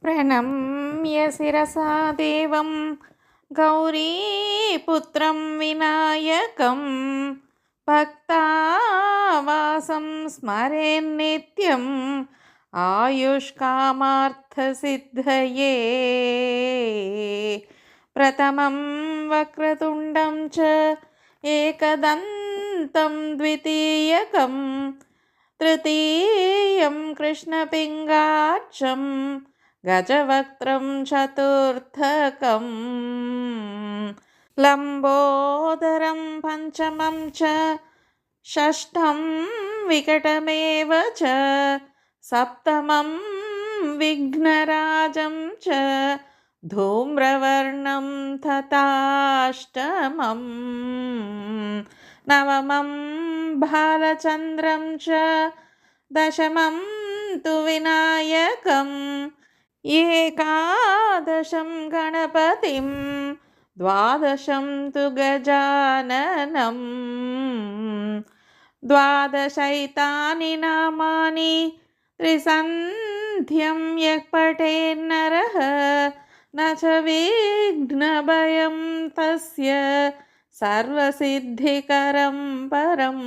प्रणम्य शिरसा देवं गौरीपुत्रं विनायकं भक्तावासं स्मरेन्नित्यम् आयुष्कामार्थसिद्धये। प्रथमं वक्रतुण्डं च एकदन्तं द्वितीयकं तृतीयं कृष्णपिङ्गाक्षं गजवक्त्रं चतुर्थकं लम्बोदरं पञ्चमं च षष्ठं विकटमेव च सप्तमं विघ्नराजं च धूम्रवर्णं तथाष्टमं नवमं बालचन्द्रं च दशमं तु विनायकम् एकादशं गणपतिं द्वादशं तु गजाननं द्वादशैतानि नामानि त्रिसन्ध्यं यः पठेन्नरः न च विघ्नभयं तस्य सर्वसिद्धिकरं परम्।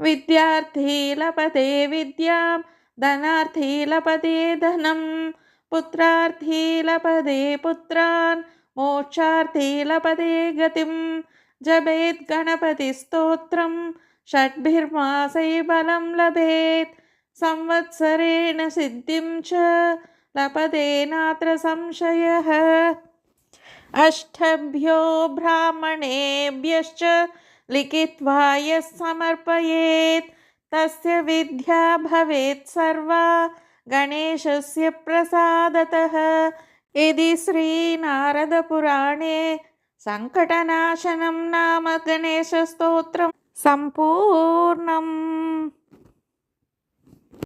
विद्यार्थी लभते विद्यां धनार्थी लभते धनं पुत्रार्थी लभते पुत्रान् मोक्षार्थी लभते गतिं जपेत् गणपतिस्तोत्रं षड्भिर्मासै बलं लभेत् संवत्सरेण सिद्धिं च लभते नात्र संशयः। अष्टभ्यो ब्राह्मणेभ्यश्च लिखित्वा यः समर्पयेत् तस्य विद्या भवेत् सर्वा गणेशस्य प्रसादतः। इति श्रीनारदपुराणे सङ्कटनाशनं नाम गणेशस्तोत्रं सम्पूर्णम्।